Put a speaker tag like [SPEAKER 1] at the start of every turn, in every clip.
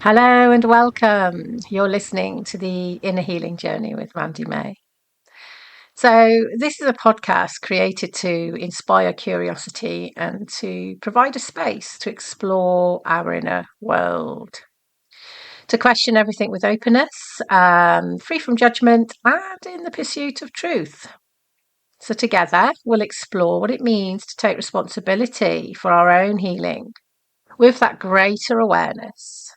[SPEAKER 1] Hello and welcome. You're listening to the Inner Healing Journey with Randy May. So, this is a podcast created to inspire curiosity and to provide a space to explore our inner world, to question everything with openness, free from judgment, and in the pursuit of truth. So, together, we'll explore what it means to take responsibility for our own healing with that greater awareness.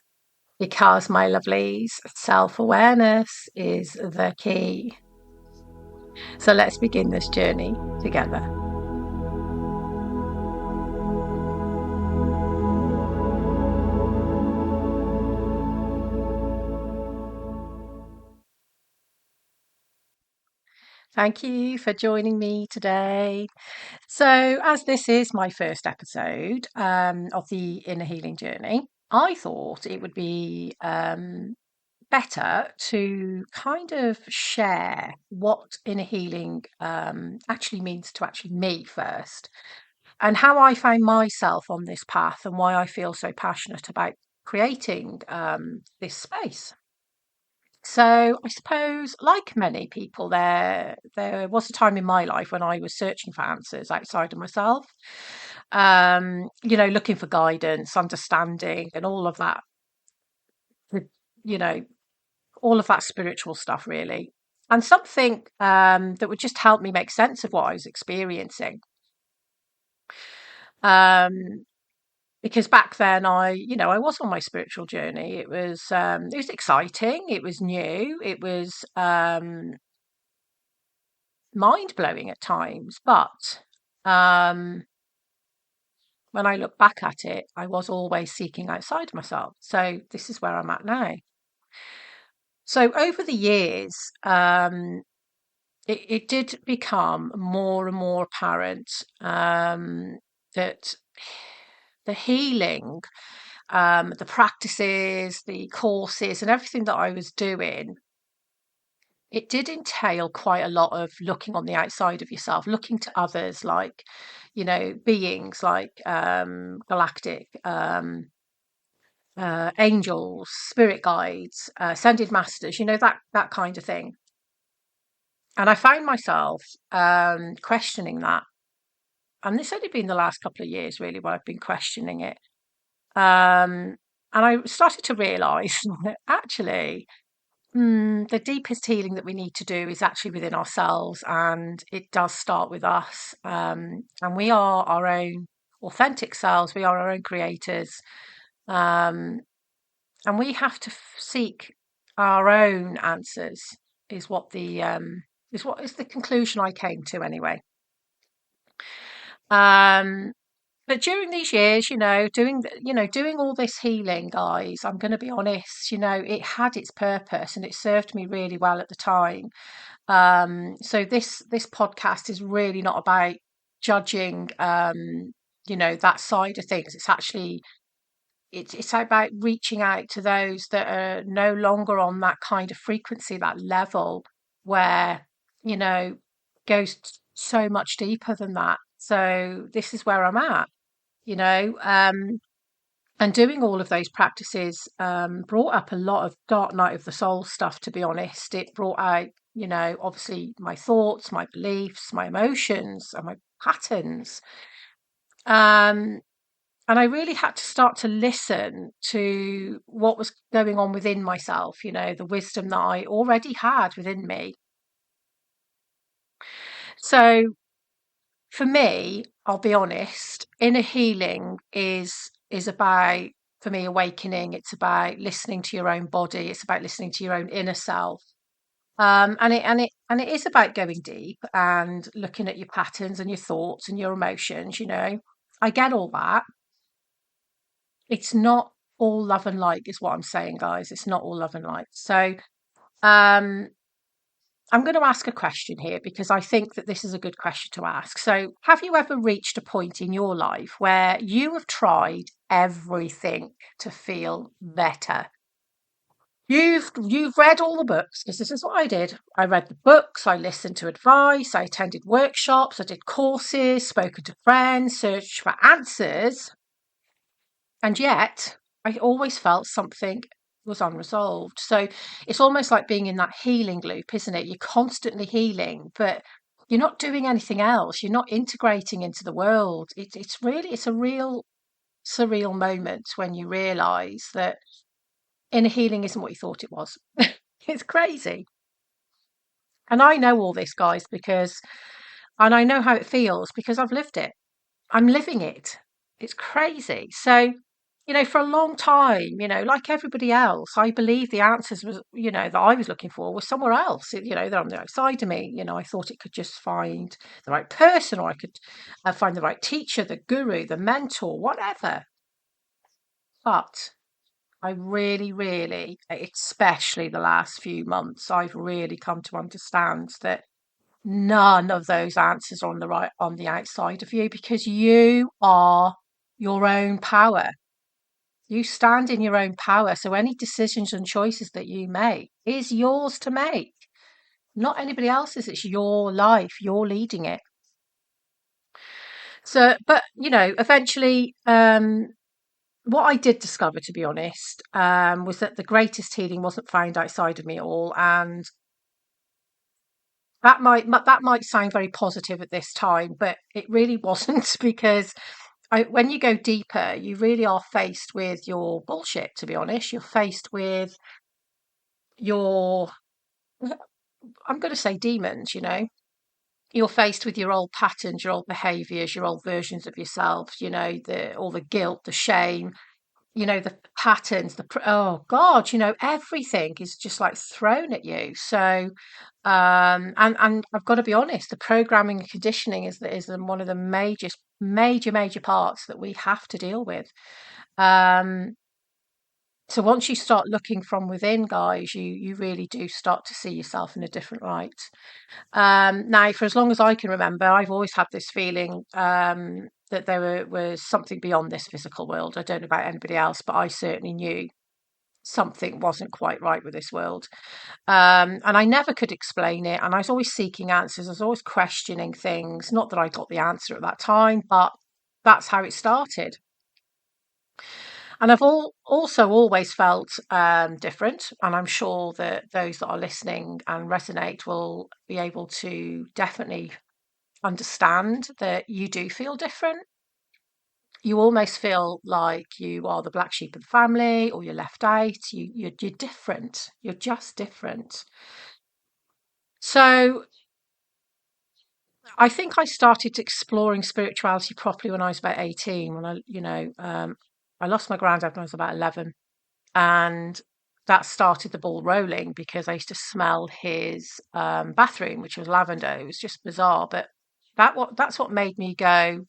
[SPEAKER 1] Because, my lovelies, self awareness is the key. So let's begin this journey together. Thank you for joining me today. So, as this is my first episode of the Inner Healing Journey, I thought it would be better to kind of share what inner healing actually means to actually me first, and how I found myself on this path and why I feel so passionate about creating this space. So I suppose, like many people, there was a time in my life when I was searching for answers outside of myself. Looking for guidance, understanding, and all of that. You know, all of that spiritual stuff, really, and something that would just help me make sense of what I was experiencing. Um, because back then I was on my spiritual journey. It was exciting, it was new, it was mind blowing at times, but um when I look back at it, I was always seeking outside myself. So this is where I'm at now. So over the years, it did become more and more apparent that the healing, the practices, the courses, and everything that I was doing, it did entail quite a lot of looking on the outside of yourself, looking to others, like, beings like galactic angels, spirit guides, ascended masters, that kind of thing. And I found myself questioning that. And it's only been the last couple of years, really, where I've been questioning it. Um, and I started to realise that actually, the deepest healing that we need to do is actually within ourselves, and it does start with us. And we are our own authentic selves. We are our own creators, um, and we have to seek our own answers. Is what is the conclusion I came to anyway. Um, but during these years, doing all this healing, guys, I'm going to be honest, it had its purpose and it served me really well at the time. So this podcast is really not about judging, that side of things. It's about reaching out to those that are no longer on that kind of frequency, that level where, you know, goes so much deeper than that. So this is where I'm at, you know. And doing all of those practices brought up a lot of dark night of the soul stuff, to be honest. It brought out, obviously my thoughts, my beliefs, my emotions, and my patterns. Um, and I really had to start to listen to what was going on within myself, the wisdom that I already had within me. So for me, I'll be honest, inner healing is about, for me, awakening. It's about listening to your own body. It's about listening to your own inner self. And it is about going deep and looking at your patterns and your thoughts and your emotions. I get all that. It's not all love and light, is what I'm saying, guys. It's not all love and light. So um, I'm going to ask a question here because I think that this is a good question to ask. So, have you ever reached a point in your life where you have tried everything to feel better? You've read all the books, because this is what I did. I read the books, I listened to advice, I attended workshops, I did courses, spoken to friends, searched for answers, and yet I always felt something was unresolved. So it's almost like being in that healing loop, isn't it? You're constantly healing, but you're not doing anything else. You're not integrating into the world. It's a real surreal moment when you realize that inner healing isn't what you thought it was. It's crazy. And I know all this, guys, and I know how it feels because I've lived it. I'm living it. It's crazy. So, for a long time, like everybody else, I believe the answers that I was looking for was somewhere else. They're on the outside of me. I thought it could just find the right person, or I could find the right teacher, the guru, the mentor, whatever. But I really, really, especially the last few months, I've really come to understand that none of those answers are on the outside of you, because you are your own power. You stand in your own power. So any decisions and choices that you make is yours to make, not anybody else's. It's your life. You're leading it. So, but eventually, what I did discover, to be honest, was that the greatest healing wasn't found outside of me at all. And that might sound very positive at this time, but it really wasn't, because when you go deeper, you really are faced with your bullshit. To be honest, you're faced with your, I'm going to say, demons. You're faced with your old patterns, your old behaviors, your old versions of yourself. The all the guilt, the shame, the patterns, oh God, everything is just like thrown at you. So and I've got to be honest, the programming and conditioning is one of the major parts that we have to deal with. um so once you start looking from within, guys, you really do start to see yourself in a different light. Now, for as long as I can remember, I've always had this feeling that was something beyond this physical world. I don't know about anybody else, but I certainly knew something wasn't quite right with this world. And I never could explain it. And I was always seeking answers. I was always questioning things. Not that I got the answer at that time, but that's how it started. And I've also always felt different. And I'm sure that those that are listening and resonate will be able to definitely understand that you do feel different. You almost feel like you are the black sheep of the family, or you're left out. You're different. You're just different. So I think I started exploring spirituality properly when I was about 18. When I lost my granddad when I was about 11, and that started the ball rolling, because I used to smell his bathroom, which was lavender. It was just bizarre, but that's what made me go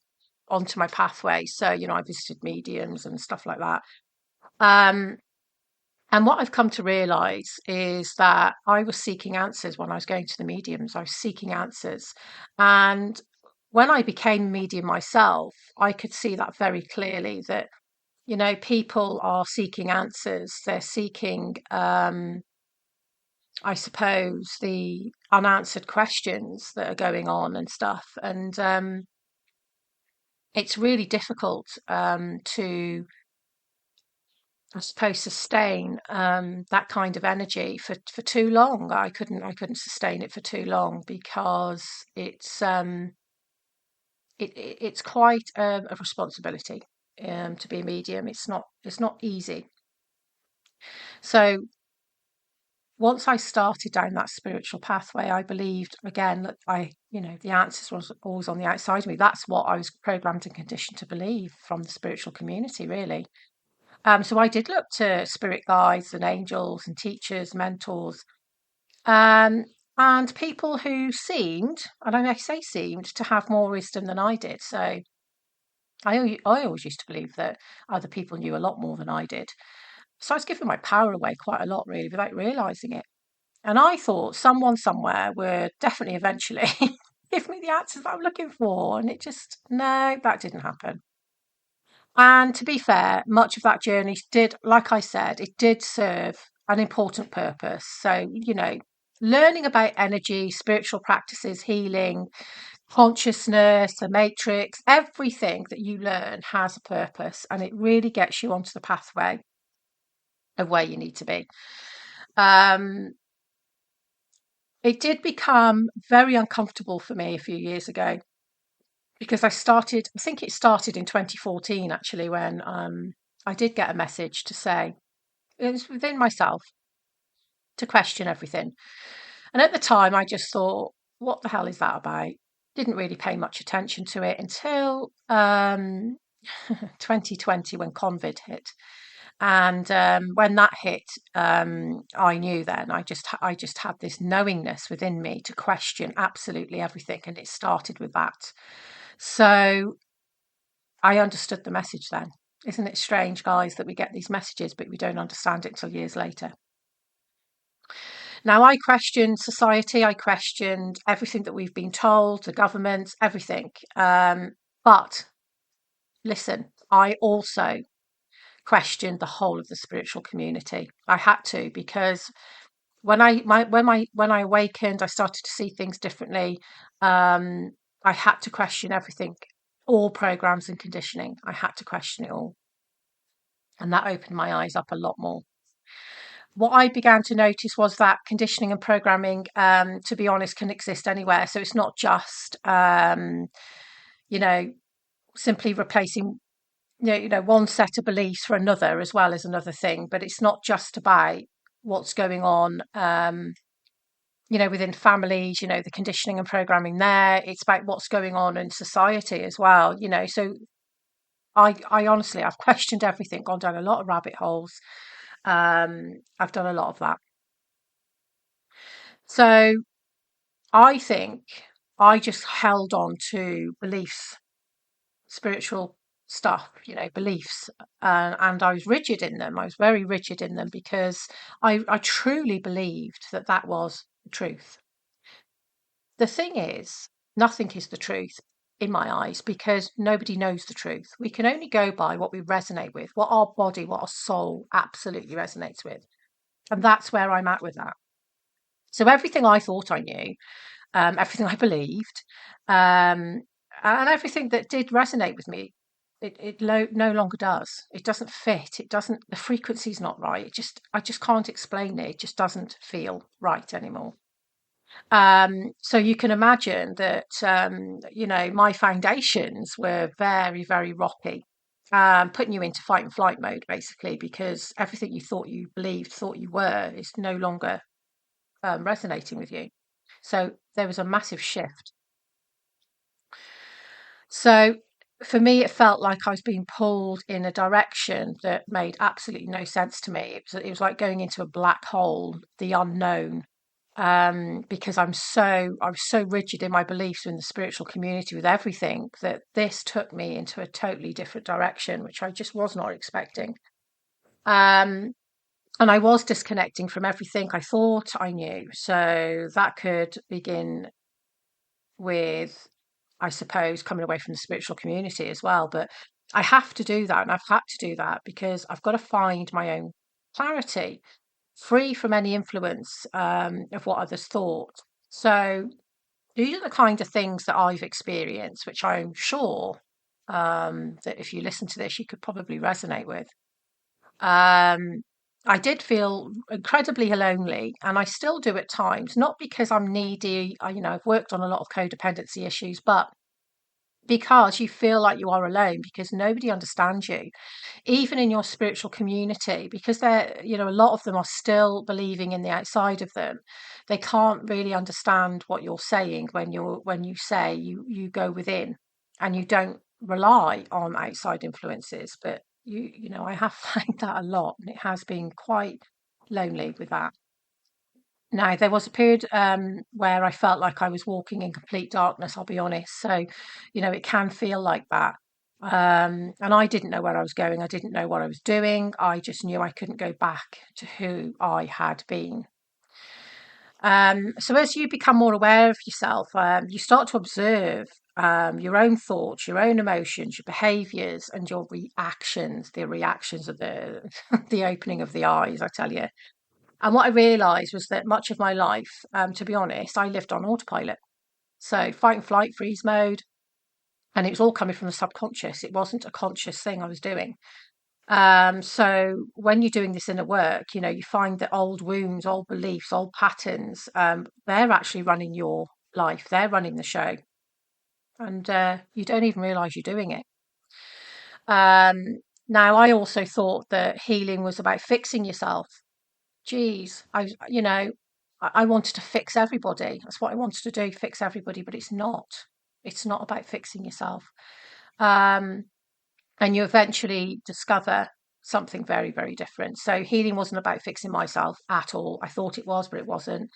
[SPEAKER 1] onto my pathway. So I visited mediums and stuff like that. Um, and what I've come to realize is that I was seeking answers when I was going to the mediums. I was seeking answers. And when I became a medium myself, I could see that very clearly, that, people are seeking answers. They're seeking, I suppose, the unanswered questions that are going on and stuff. And it's really difficult to, I suppose, sustain that kind of energy for too long. I couldn't sustain it for too long, because it's quite a responsibility to be a medium. It's not easy. So once I started down that spiritual pathway, I believed again that the answers was always on the outside of me. That's what I was programmed and conditioned to believe from the spiritual community, really. So I did look to spirit guides and angels and teachers, mentors, um, and people who seemed, and I say seemed, to have more wisdom than I did. So I always used to believe that other people knew a lot more than I did. So I was giving my power away quite a lot, really, without realizing it. And I thought someone somewhere would definitely eventually give me the answers that I'm looking for. And no, that didn't happen. And to be fair, much of that journey did, like I said, it did serve an important purpose. So, learning about energy, spiritual practices, healing, consciousness, a matrix, everything that you learn has a purpose, and it really gets you onto the pathway of where you need to be. Um, it did become very uncomfortable for me a few years ago because I think it started in 2014 actually, when I did get a message to say it was within myself to question everything. And at the time, I just thought, what the hell is that about? Didn't really pay much attention to it until 2020 when COVID hit. And when that hit, I knew then I just had this knowingness within me to question absolutely everything, and it started with that. So I understood the message then. Isn't it strange, guys, that we get these messages but we don't understand it till years later? Now, I questioned society, I questioned everything that we've been told, the government, everything. But listen, I also questioned the whole of the spiritual community. I had to, because when I awakened, I started to see things differently. Um, I had to question everything, all programs and conditioning. I had to question it all, and that opened my eyes up a lot more. What I began to notice was that conditioning and programming, to be honest, can exist anywhere. So it's not just, you know, simply replacing, one set of beliefs for another as well as another thing. But it's not just about what's going on, within families, the conditioning and programming there. It's about what's going on in society as well, So I honestly, I've questioned everything, gone down a lot of rabbit holes. I've done a lot of that. So I think I just held on to beliefs, spiritual stuff, beliefs, and I was rigid in them. I was very rigid in them because I truly believed that that was the truth. The thing is, nothing is the truth in my eyes because nobody knows the truth. We can only go by what we resonate with, what our body, what our soul absolutely resonates with. And that's where I'm at with that. So everything I thought I knew, everything I believed, um, and everything that did resonate with me, no longer does. It doesn't fit. It doesn't. The frequency's not right. I just can't explain it. It just doesn't feel right anymore. So you can imagine that my foundations were very, very rocky. Putting you into fight and flight mode, basically, because everything you thought you believed, thought you were, is no longer resonating with you. So there was a massive shift. So for me, it felt like I was being pulled in a direction that made absolutely no sense to me. It was like going into a black hole, the unknown. Because I was so rigid in my beliefs in the spiritual community with everything that this took me into a totally different direction, which I just was not expecting. Um, and I was disconnecting from everything I thought I knew. So that could begin with, I suppose, coming away from the spiritual community as well. But I have to do that, and I've had to do that because I've got to find my own clarity, free from any influence of what others thought. So these are the kind of things that I've experienced, which I'm sure that if you listen to this, you could probably resonate with. Um, I did feel incredibly lonely, and I still do at times, not because I'm needy. I've worked on a lot of codependency issues, but because you feel like you are alone because nobody understands you, even in your spiritual community, because they're, a lot of them are still believing in the outside of them. They can't really understand what you're saying when you say you go within and you don't rely on outside influences. But I have found that a lot, and it has been quite lonely with that. Now, there was a period where I felt like I was walking in complete darkness, I'll be honest. So, it can feel like that. And I didn't know where I was going. I didn't know what I was doing. I just knew I couldn't go back to who I had been. So, as you become more aware of yourself, you start to observe your own thoughts, your own emotions, your behaviors, and your reactions. The reactions of the the opening of the eyes, I tell you. And what I realized was that much of my life, to be honest, I lived on autopilot. So fight and flight, freeze mode. And it was all coming from the subconscious. It wasn't a conscious thing I was doing. So when you're doing this inner work, you find that old wounds, old beliefs, old patterns, they're actually running your life. They're running the show. And you don't even realize you're doing it. Now, I also thought that healing was about fixing yourself. Geez, I wanted to fix everybody. That's what I wanted to do, fix everybody, but it's not. It's not about fixing yourself. Um, and you eventually discover something very, very different. So healing wasn't about fixing myself at all. I thought it was, but it wasn't.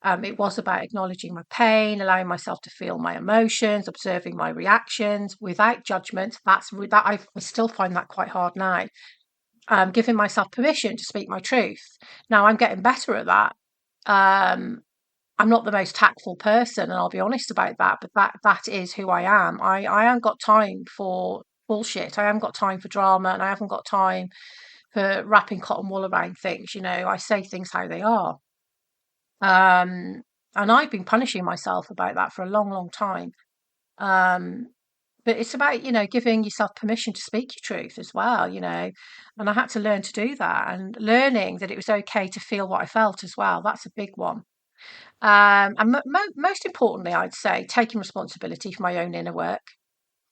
[SPEAKER 1] It was about acknowledging my pain, allowing myself to feel my emotions, observing my reactions without judgment. I still find that quite hard now. Giving myself permission to speak my truth. Now I'm getting better at that. Um, I'm not the most tactful person, and I'll be honest about that. But that is who I am. I haven't got time for bullshit. I haven't got time for drama, and I haven't got time for wrapping cotton wool around things. I say things how they are. Um, and I've been punishing myself about that for a long, long time. Um, but it's about, giving yourself permission to speak your truth as well. And I had to learn to do that, and learning that it was okay to feel what I felt as well. That's a big one. And most importantly, I'd say taking responsibility for my own inner work,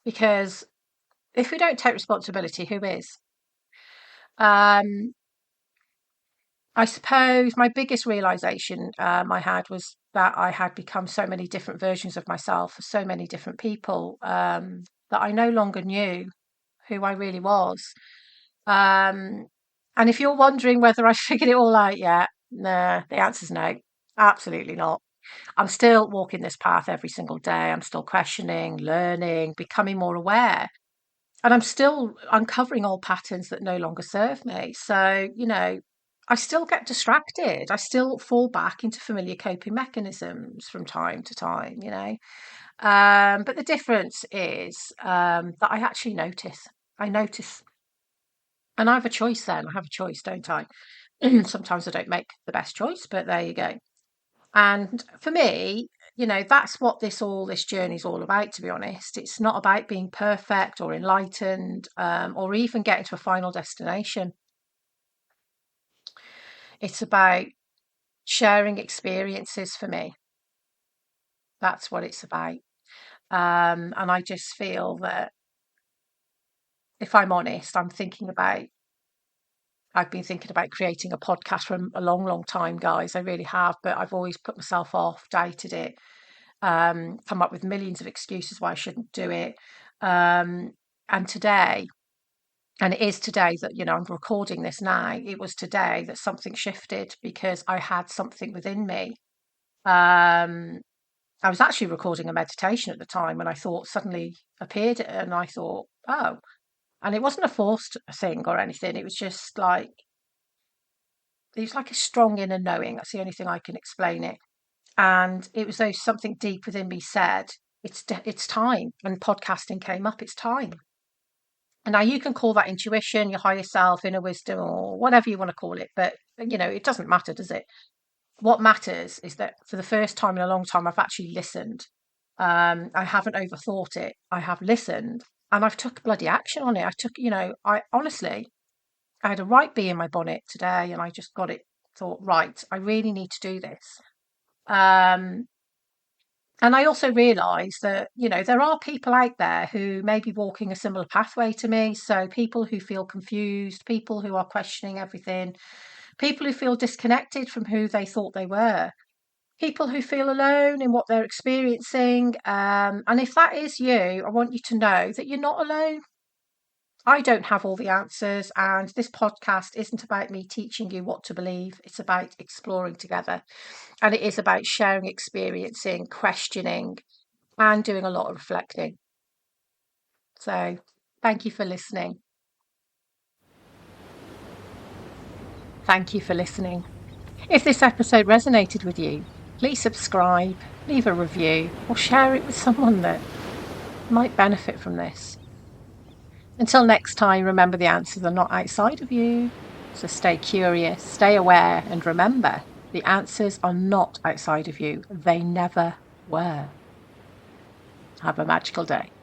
[SPEAKER 1] because if we don't take responsibility, who is? Um, I suppose my biggest realization I had was that I had become so many different versions of myself for so many different people, that I no longer knew who I really was. Um, and if you're wondering whether I figured it all out yet, nah, the answer's no, absolutely not. I'm still walking this path every single day. I'm still questioning, learning, becoming more aware. And I'm still uncovering old patterns that no longer serve me. So, I still get distracted. I still fall back into familiar coping mechanisms from time to time. But the difference is that I actually notice. I notice. And I have a choice then. I have a choice, don't I? Sometimes I don't make the best choice, but there you go. And for me, that's what this journey is all about, to be honest. It's not about being perfect or enlightened, or even getting to a final destination. It's about sharing experiences for me. That's what it's about. And I just feel that, if I'm honest, I've been thinking about creating a podcast for a long, long time, guys. I really have, but I've always put myself off, doubted it, come up with millions of excuses why I shouldn't do it. Um, and today, and it is today that, I'm recording this now, it was today that something shifted, because I had something within me. Um, I was actually recording a meditation at the time when I thought suddenly appeared, and I thought, oh, and it wasn't a forced thing or anything. It was like a strong inner knowing. That's the only thing I can explain it. And it was though something deep within me said, it's time. And podcasting came up. It's time. And now you can call that intuition, your higher self, inner wisdom, or whatever you want to call it. But it doesn't matter, does it? What matters is that for the first time in a long time, I've actually listened. I haven't overthought it. I have listened, and I've took bloody action on it. I honestly, I had a right bee in my bonnet today, and I just got it. Thought, right, I really need to do this. Um, and I also realise that, there are people out there who may be walking a similar pathway to me. So people who feel confused, people who are questioning everything, people who feel disconnected from who they thought they were, people who feel alone in what they're experiencing. And if that is you, I want you to know that you're not alone. I don't have all the answers, and this podcast isn't about me teaching you what to believe. It's about exploring together, and it is about sharing, experiencing, questioning, and doing a lot of reflecting. So, thank you for listening. Thank you for listening. If this episode resonated with you, please subscribe, leave a review, or share it with someone that might benefit from this. Until next time, remember the answers are not outside of you. So stay curious, stay aware, and remember the answers are not outside of you. They never were. Have a magical day.